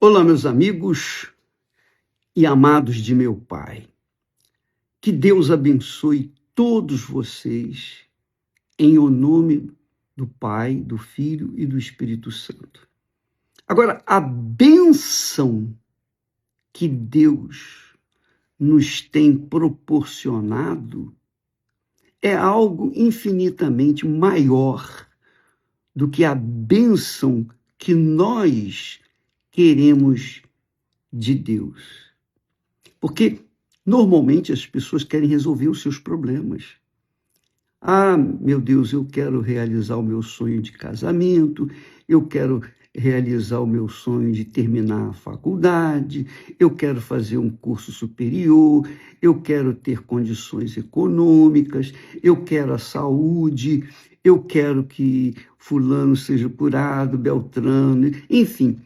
Olá, meus amigos e amados de meu Pai. Que Deus abençoe todos vocês em o nome do Pai, do Filho e do Espírito Santo. Agora, a bênção que Deus nos tem proporcionado é algo infinitamente maior do que a bênção que nós queremos de Deus. Porque normalmente as pessoas querem resolver os seus problemas. Ah, meu Deus, eu quero realizar o meu sonho de casamento, eu quero realizar o meu sonho de terminar a faculdade, eu quero fazer um curso superior, eu quero ter condições econômicas, eu quero a saúde, eu quero que fulano seja curado, Beltrano, enfim.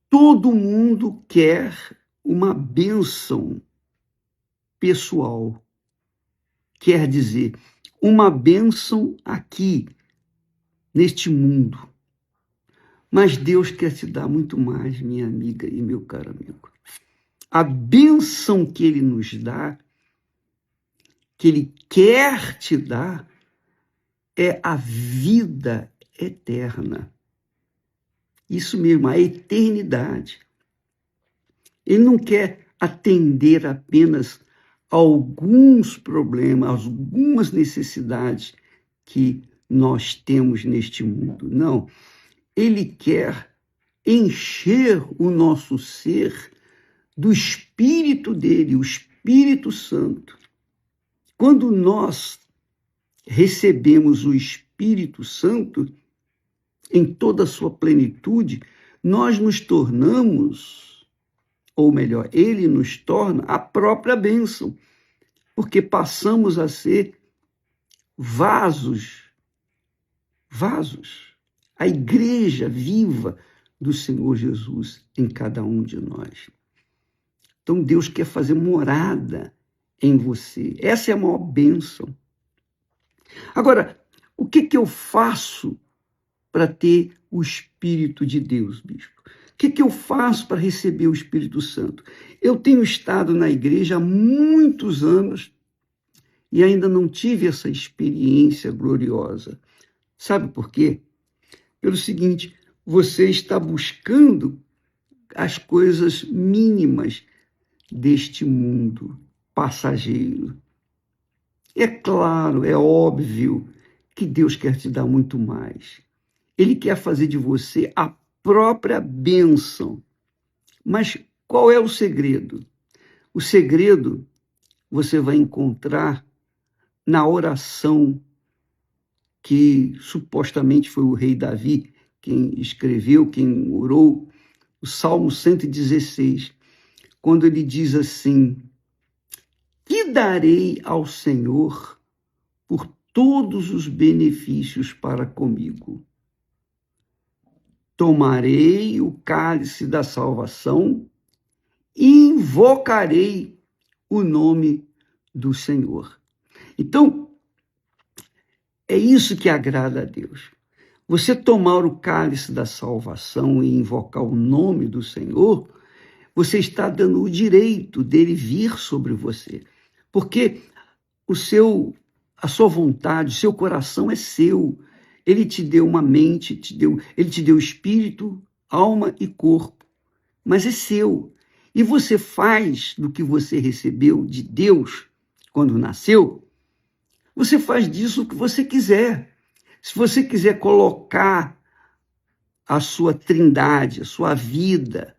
Todo mundo quer uma bênção pessoal. Quer dizer, uma bênção aqui, neste mundo. Mas Deus quer te dar muito mais, minha amiga e meu caro amigo. A bênção que Ele nos dá, que Ele quer te dar, é a vida eterna. Isso mesmo, a eternidade. Ele não quer atender apenas a alguns problemas, algumas necessidades que nós temos neste mundo. Não. Ele quer encher o nosso ser do Espírito dele, o Espírito Santo. Quando nós recebemos o Espírito Santo em toda a sua plenitude, nós nos tornamos, ou melhor, ele nos torna a própria bênção, porque passamos a ser vasos, a igreja viva do Senhor Jesus em cada um de nós. Então Deus quer fazer morada em você. Essa é a maior bênção. Agora, o que eu faço para ter o Espírito de Deus, bispo? O que eu faço para receber o Espírito Santo? Eu tenho estado na igreja há muitos anos e ainda não tive essa experiência gloriosa. Sabe por quê? Pelo seguinte, você está buscando as coisas mínimas deste mundo passageiro. É claro, é óbvio que Deus quer te dar muito mais. Ele quer fazer de você a própria bênção. Mas qual é o segredo? O segredo você vai encontrar na oração que supostamente foi o rei Davi quem escreveu, quem orou, o Salmo 116, quando ele diz assim: que darei ao Senhor por todos os benefícios para comigo? Tomarei o cálice da salvação e invocarei o nome do Senhor. Então, é isso que agrada a Deus. Você tomar o cálice da salvação e invocar o nome do Senhor, você está dando o direito dele vir sobre você. Porque a sua vontade, o seu coração é seu. Ele te deu uma mente, ele te deu espírito, alma e corpo. Mas é seu. E você faz do que você recebeu de Deus quando nasceu, você faz disso o que você quiser. Se você quiser colocar a sua trindade, a sua vida,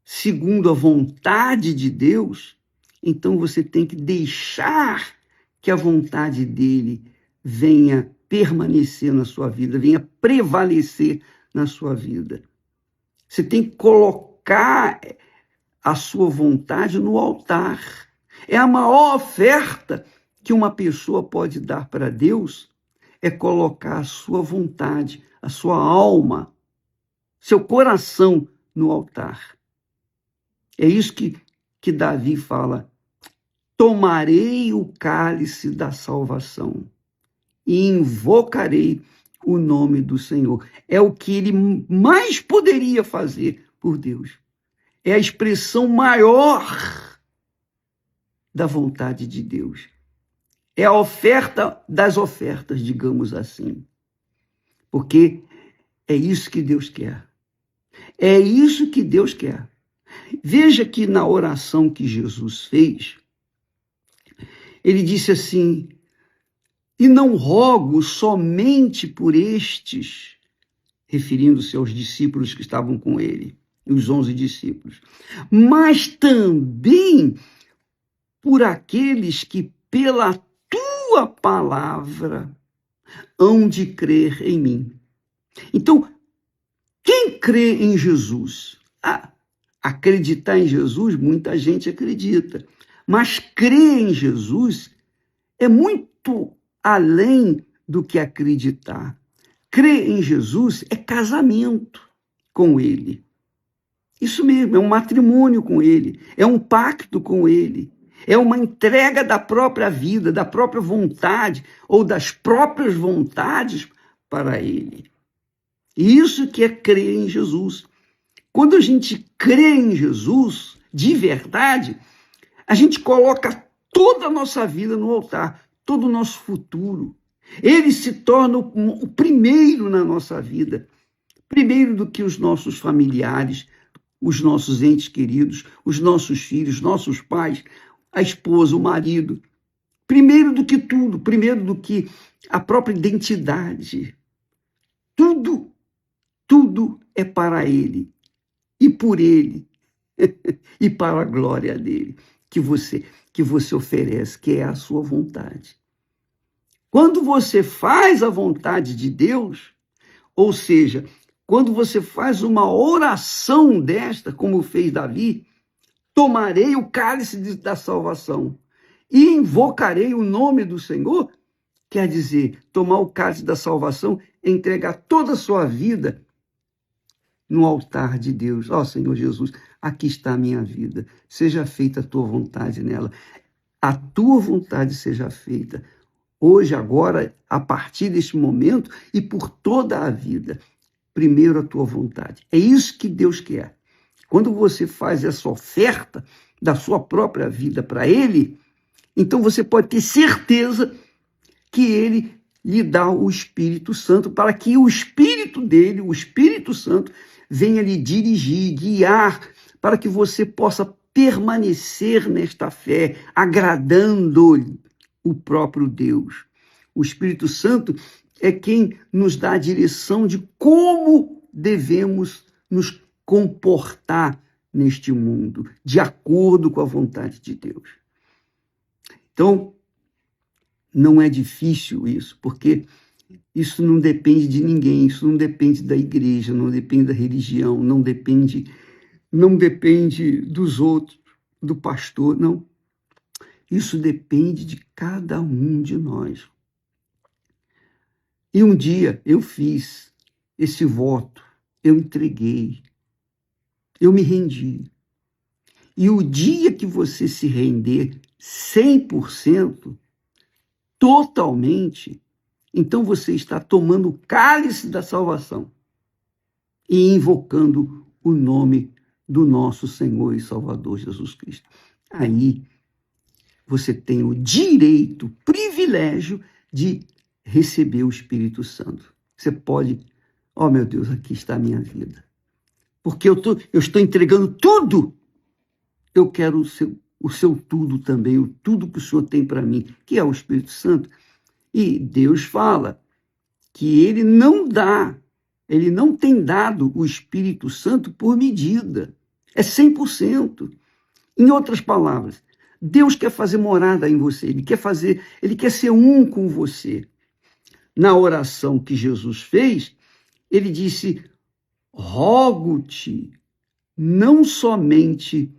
segundo a vontade de Deus, então você tem que deixar que a vontade dele venha permanecer na sua vida, venha prevalecer na sua vida. Você tem que colocar a sua vontade no altar. É a maior oferta que uma pessoa pode dar para Deus, é colocar a sua vontade, a sua alma, seu coração no altar. É isso que Davi fala: tomarei o cálice da salvação e invocarei o nome do Senhor. É o que ele mais poderia fazer por Deus. É a expressão maior da vontade de Deus. É a oferta das ofertas, digamos assim. Porque é isso que Deus quer. É isso que Deus quer. Veja que na oração que Jesus fez, ele disse assim: e não rogo somente por estes, referindo-se aos discípulos que estavam com ele, os 11 discípulos, mas também por aqueles que pela tua palavra hão de crer em mim. Então, quem crê em Jesus? Acreditar em Jesus, muita gente acredita, mas crer em Jesus é muito além do que acreditar. Crer em Jesus é casamento com ele. Isso mesmo, é um matrimônio com ele, é um pacto com ele, é uma entrega da própria vida, da própria vontade ou das próprias vontades para ele. Isso que é crer em Jesus. Quando a gente crê em Jesus, de verdade, a gente coloca toda a nossa vida no altar, todo o nosso futuro. Ele se torna o primeiro na nossa vida, primeiro do que os nossos familiares, os nossos entes queridos, os nossos filhos, nossos pais, a esposa, o marido. Primeiro do que tudo, primeiro do que a própria identidade. Tudo é para ele e por ele e para a glória dele que você oferece, que é a sua vontade. Quando você faz a vontade de Deus, ou seja, quando você faz uma oração desta, como fez Davi, tomarei o cálice da salvação e invocarei o nome do Senhor, quer dizer, tomar o cálice da salvação é entregar toda a sua vida no altar de Deus. Ó Senhor Jesus, aqui está a minha vida, seja feita a tua vontade nela. A tua vontade seja feita hoje, agora, a partir deste momento e por toda a vida. Primeiro a tua vontade. É isso que Deus quer. Quando você faz essa oferta da sua própria vida para Ele, então você pode ter certeza que Ele lhe dá o Espírito Santo para que o Espírito dele, o Espírito Santo, venha lhe dirigir, guiar, para que você possa permanecer nesta fé, agradando o próprio Deus. O Espírito Santo é quem nos dá a direção de como devemos nos comportar neste mundo, de acordo com a vontade de Deus. Então, não é difícil isso, porque isso não depende de ninguém, isso não depende da igreja, não depende da religião, não depende dos outros, do pastor, não. Isso depende de cada um de nós. E um dia eu fiz esse voto, eu entreguei, eu me rendi. E o dia que você se render 100%, totalmente, então você está tomando o cálice da salvação e invocando o nome do nosso Senhor e Salvador Jesus Cristo. Aí você tem o direito, o privilégio de receber o Espírito Santo. Você pode, oh meu Deus, aqui está a minha vida. Porque eu estou entregando tudo. Eu quero o seu tudo também, o tudo que o Senhor tem para mim, que é o Espírito Santo. E Deus fala que Ele não tem dado o Espírito Santo por medida. É 100%. Em outras palavras, Deus quer fazer morada em você, Ele quer ser um com você. Na oração que Jesus fez, Ele disse: rogo-te, não somente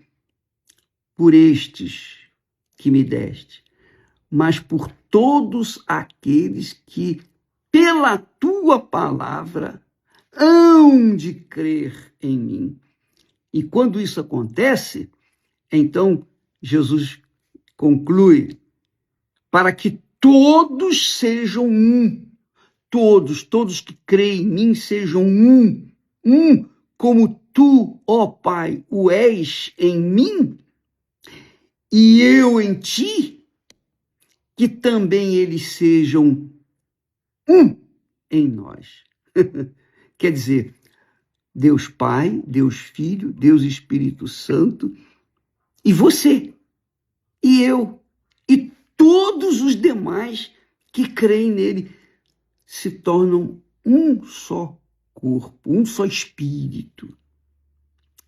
por estes que me deste, mas por todos aqueles que, pela tua palavra, hão de crer em mim. E quando isso acontece, então Jesus conclui: para que todos sejam um, todos que creem em mim sejam um como tu, ó Pai, o és em mim, e eu em ti, que também eles sejam um em nós. Quer dizer, Deus Pai, Deus Filho, Deus Espírito Santo, e você, e eu, e todos os demais que creem nele se tornam um só corpo, um só espírito.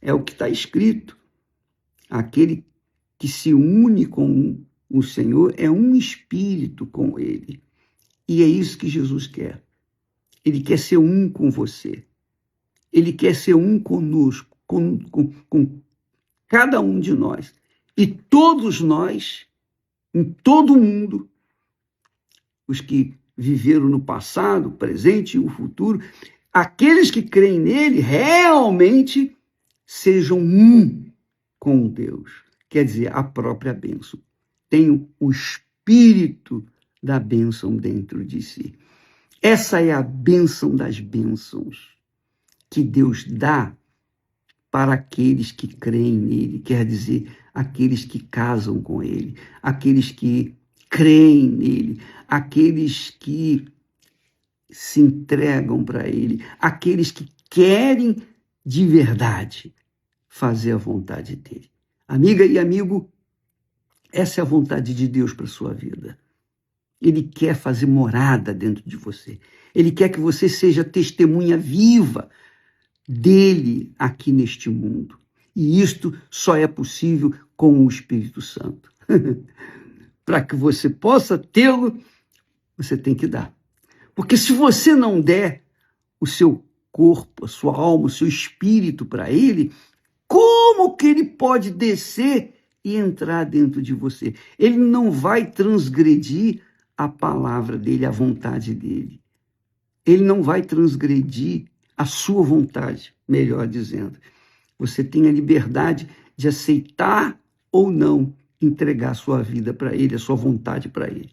É o que está escrito. Aquele que se une com o Senhor é um espírito com ele. E é isso que Jesus quer. Ele quer ser um com você. Ele quer ser um conosco, com cada um de nós. E todos nós, em todo o mundo, os que viveram no passado, presente e o futuro, aqueles que creem nele realmente sejam um com Deus. Quer dizer, a própria bênção. Tenham o espírito da bênção dentro de si. Essa é a bênção das bênçãos que Deus dá para aqueles que creem nele, quer dizer, aqueles que casam com ele, aqueles que creem nele, aqueles que se entregam para ele, aqueles que querem de verdade fazer a vontade dele. Amiga e amigo, essa é a vontade de Deus para a sua vida. Ele quer fazer morada dentro de você. Ele quer que você seja testemunha viva dele aqui neste mundo. E isto só é possível com o Espírito Santo. Para que você possa tê-lo, você tem que dar. Porque se você não der o seu corpo, a sua alma, o seu espírito para ele, como que ele pode descer e entrar dentro de você? Ele não vai transgredir a palavra dele, a vontade dele. Ele não vai transgredir a sua vontade, melhor dizendo. Você tem a liberdade de aceitar ou não entregar a sua vida para ele, a sua vontade para ele.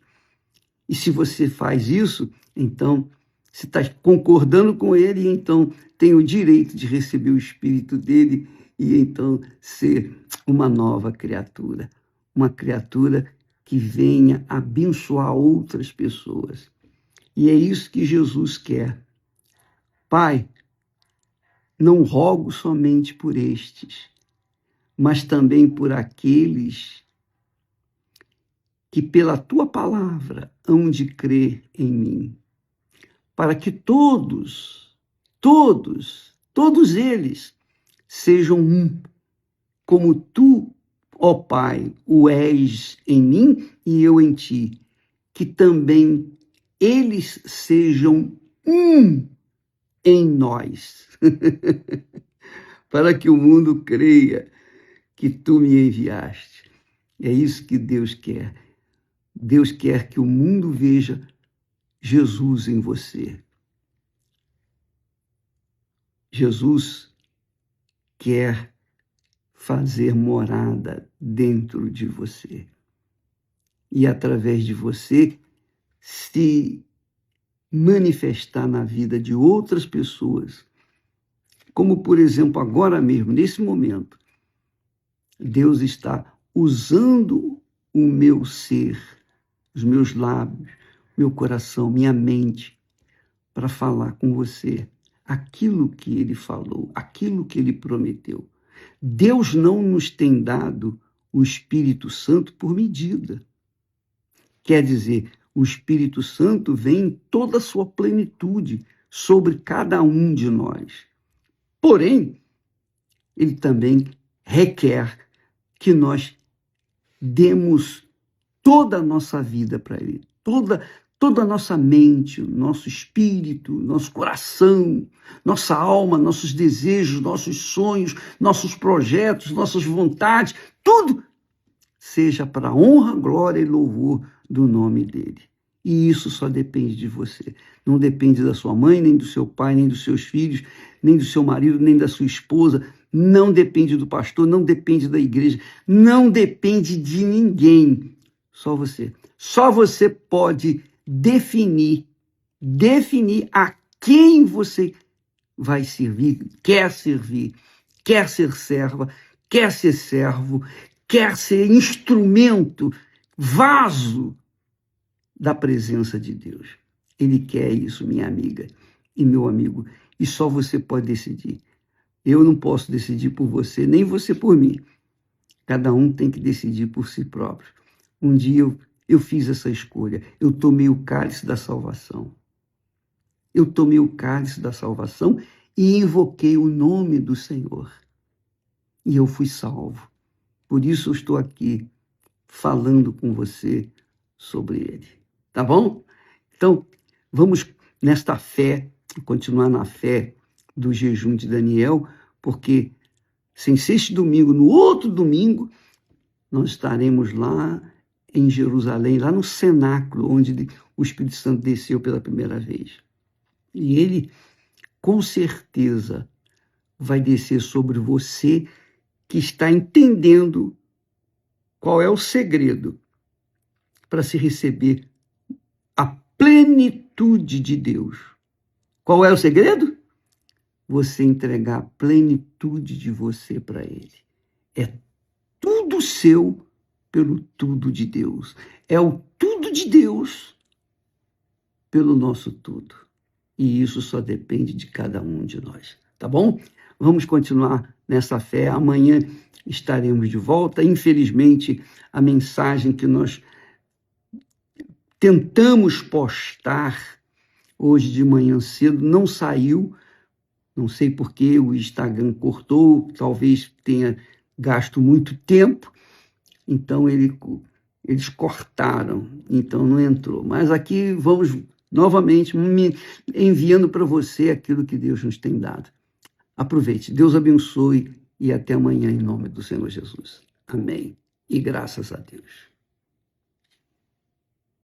E se você faz isso, então você está concordando com ele, e então tem o direito de receber o Espírito dele e então ser uma nova criatura. Uma criatura que venha abençoar outras pessoas. E é isso que Jesus quer. Pai, não rogo somente por estes, mas também por aqueles que pela tua palavra hão de crer em mim, para que todos eles sejam um, como tu, ó Pai, o és em mim e eu em ti, que também eles sejam um em nós, para que o mundo creia que tu me enviaste. É isso que Deus quer. Deus quer que o mundo veja Jesus em você. Jesus quer fazer morada dentro de você. E através de você se manifestar na vida de outras pessoas. Como, por exemplo, agora mesmo, nesse momento, Deus está usando o meu ser, os meus lábios, meu coração, minha mente, para falar com você aquilo que ele falou, aquilo que ele prometeu. Deus não nos tem dado o Espírito Santo por medida. Quer dizer, o Espírito Santo vem em toda a sua plenitude sobre cada um de nós. Porém, ele também requer que nós demos toda a nossa vida para ele, toda a nossa mente, nosso espírito, nosso coração, nossa alma, nossos desejos, nossos sonhos, nossos projetos, nossas vontades, tudo seja para a honra, glória e louvor do nome dele. E isso só depende de você. Não depende da sua mãe, nem do seu pai, nem dos seus filhos, nem do seu marido, nem da sua esposa. Não depende do pastor, não depende da igreja, não depende de ninguém. Só você. Só você pode definir a quem você vai servir, quer ser serva, quer ser servo, quer ser instrumento, vaso da presença de Deus. Ele quer isso, minha amiga e meu amigo, e só você pode decidir. Eu não posso decidir por você, nem você por mim. Cada um tem que decidir por si próprio. Um dia eu fiz essa escolha, eu tomei o cálice da salvação. Eu tomei o cálice da salvação e invoquei o nome do Senhor. E eu fui salvo. Por isso eu estou aqui falando com você sobre ele. Tá bom? Então, vamos nesta fé, continuar na fé do jejum de Daniel, porque sem ser este domingo, no outro domingo, nós estaremos lá em Jerusalém, lá no cenáculo, onde o Espírito Santo desceu pela primeira vez. E ele, com certeza, vai descer sobre você que está entendendo qual é o segredo para se receber a plenitude de Deus. Qual é o segredo? Você entregar a plenitude de você para ele. É tudo seu pelo tudo de Deus. É o tudo de Deus pelo nosso tudo. E isso só depende de cada um de nós. Tá bom? Vamos continuar nessa fé. Amanhã estaremos de volta. Infelizmente, a mensagem que nós tentamos postar hoje de manhã cedo não saiu. Não sei por que o Instagram cortou, talvez tenha gasto muito tempo. Então, eles cortaram, então não entrou. Mas aqui vamos novamente me enviando para você aquilo que Deus nos tem dado. Aproveite. Deus abençoe e até amanhã em nome do Senhor Jesus. Amém. E graças a Deus.